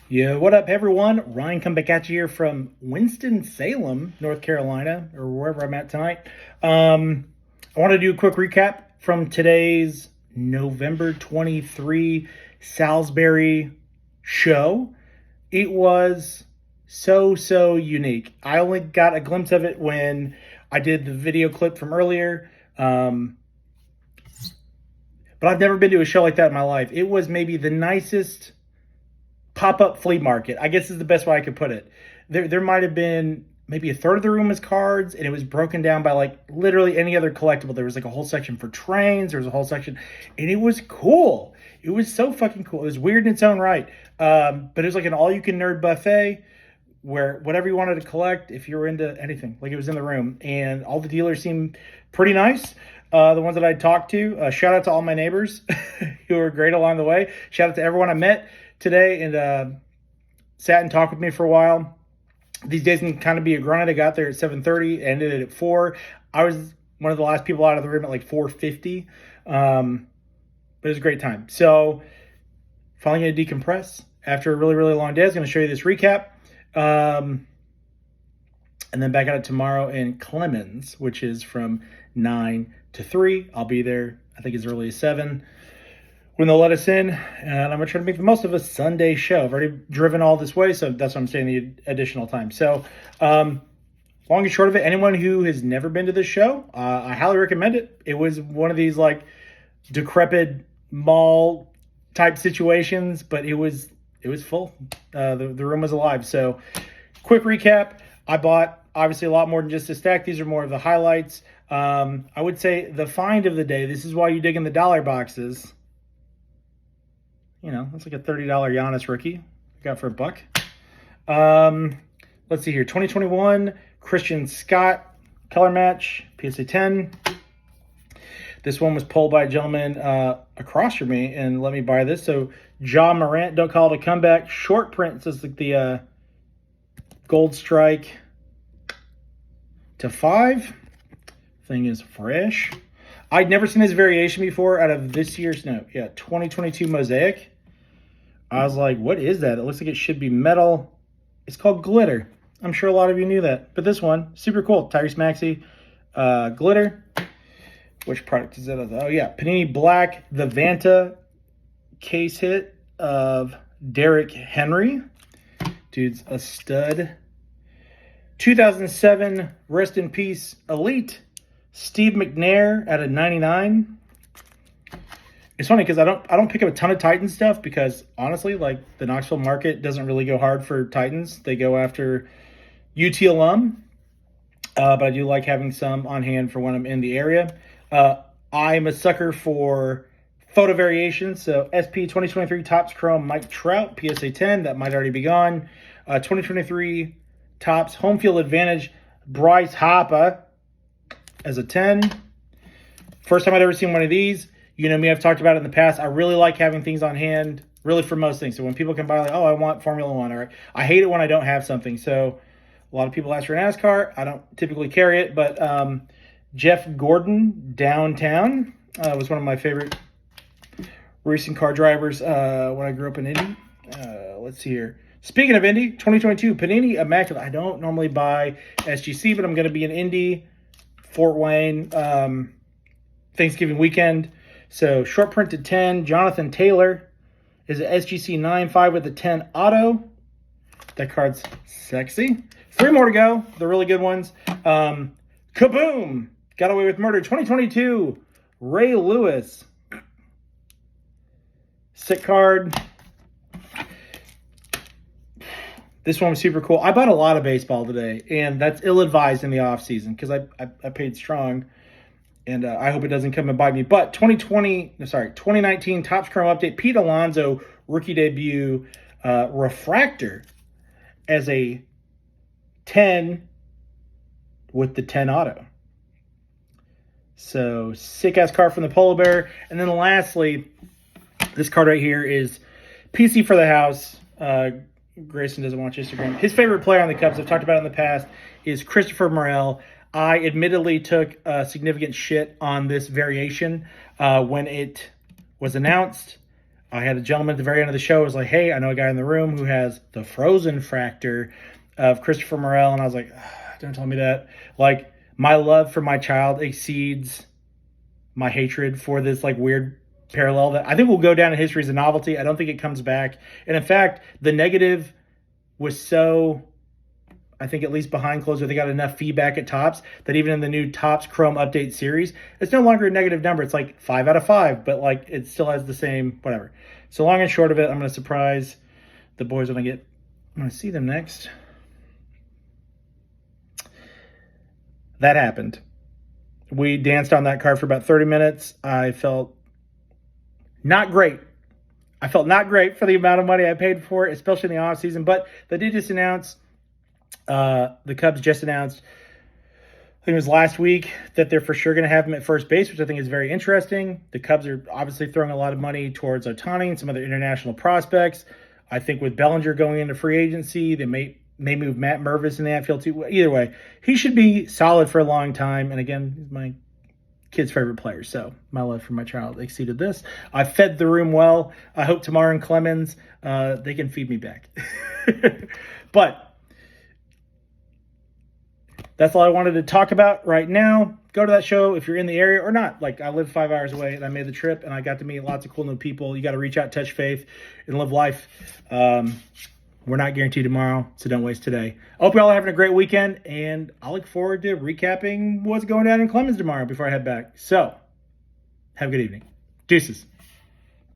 Yeah, what up, everyone? Ryan, come back at you here from Winston Salem, North Carolina, or wherever I'm at tonight. I want to do a quick recap from today's November 23 Salisbury show. It was so unique. I only got a glimpse of it when I did the video clip from earlier. But I've never been to a show like that in my life. It was maybe the nicest pop-up flea market, I guess is the best way I could put it. There might have been maybe a third of the room was cards, and it was broken down by like literally any other collectible. There was like a whole section for trains. There was a whole section, and it was cool. It was so fucking cool. It was weird in its own right. But it was like an all-you-can-nerd buffet where whatever you wanted to collect, if you were into anything, like it was in the room. And all the dealers seemed pretty nice. The ones that I talked to, shout out to all my neighbors who were great along the way. Shout out to everyone I met today and sat and talked with me for a while. These days can kind of be a grind. I got there at 7:30, ended it at 4. I was one of the last people out of the room at like 4:50. But it was a great time. So finally going to decompress after a really long day. I was going to show you this recap. And then back at it tomorrow in Clemens, which is from 9 to 3. I'll be there, I think, as early as 7 when they'll let us in. And I'm going to try to make the most of a Sunday show. I've already driven all this way, so that's why I'm staying the additional time. So long and short of it, anyone who has never been to this show, I highly recommend it. It was one of these like decrepit mall type situations, but it was full. The room was alive. So quick recap. I bought obviously a lot more than just a stack. These are more of the highlights. I would say the find of the day. This is why you dig in the dollar boxes. You know, that's like a $30 Giannis rookie I got for $1. Let's see here. 2021 Christian Scott color match PSA 10. This one was pulled by a gentleman across from me and let me buy this. So John Morant, don't call it a comeback. Short print says like the gold strike to 5. Thing is fresh. I'd never seen this variation before out of this year's 2022 Mosaic. I was like, what is that? It looks like it should be metal. It's called glitter. I'm sure a lot of you knew that. But this one, super cool. Tyrese Maxey glitter. Which product is that? Oh, yeah. Panini Black, the Vanta case hit of Derrick Henry. Dude's a stud. 2007 Rest in Peace Elite. Steve McNair at a 99. It's funny because I don't pick up a ton of Titan stuff because honestly, like the Knoxville market doesn't really go hard for Titans. They go after UT alum. But I do like having some on hand for when I'm in the area. I'm a sucker for photo variations. So SP 2023 Topps Chrome Mike Trout PSA 10. That might already be gone. 2023 Topps Home Field Advantage Bryce Harper as a 10. First time I'd ever seen one of these. You know me, I've talked about it in the past. I really like having things on hand, really for most things. So when people can buy like, oh, I want Formula One, or I hate it when I don't have something. So a lot of people ask for NASCAR. I don't typically carry it, but Jeff Gordon downtown was one of my favorite racing car drivers when I grew up in Indy. Let's see here. Speaking of Indy, 2022 Panini Immaculate. I don't normally buy SGC, but I'm going to be in Indy, Fort Wayne, Thanksgiving weekend. So short print to 10. Jonathan Taylor is an SGC 9.5 with a 10 auto. That card's sexy. 3 more to go. The really good ones. Kaboom! Got Away with Murder 2022. Ray Lewis. Sick card. This one was super cool. I bought a lot of baseball today, and that's ill-advised in the off-season because I paid strong, and I hope it doesn't come and bite me. But 2019 Topps Chrome Update, Pete Alonso rookie debut refractor as a 10 with the 10 auto. So sick-ass card from the Polar Bear. And then lastly, this card right here is PC for the house. Grayson doesn't watch Instagram. His favorite player on the Cubs, I've talked about it in the past, is Christopher Morel. I admittedly took significant shit on this variation when it was announced. I had a gentleman at the very end of the show who was like, hey, I know a guy in the room who has the Frozen Fractor of Christopher Morel. And I was like, don't tell me that. Like, my love for my child exceeds my hatred for this like weird parallel that I think will go down in history as a novelty. I don't think it comes back. And in fact, the negative was so, I think at least behind closed door, they got enough feedback at Topps that even in the new Topps Chrome Update series, it's no longer a negative number. It's like 5 out of 5, but like it still has the same whatever. So long and short of it, I'm going to surprise the boys when I'm going to see them next. That happened. We danced on that card for about 30 minutes. I felt not great. I felt not great for the amount of money I paid for it, especially in the off season. But they did just announce, the Cubs just announced, I think it was last week, that they're for sure going to have him at first base, which I think is very interesting. The Cubs are obviously throwing a lot of money towards Ohtani and some other international prospects. I think with Bellinger going into free agency, they may move Matt Mervis in the outfield too. Either way, he should be solid for a long time. And again, he's my kid's favorite player. So my love for my child exceeded this. I fed the room well. I hope Tamar and Clemens, they can feed me back. But that's all I wanted to talk about right now. Go to that show if you're in the area or not. Like, I live 5 hours away and I made the trip and I got to meet lots of cool new people. You got to reach out, touch faith, and live life. We're not guaranteed tomorrow, so don't waste today. I hope y'all are having a great weekend, and I look forward to recapping what's going down in Clemens tomorrow before I head back. So, have a good evening. Deuces.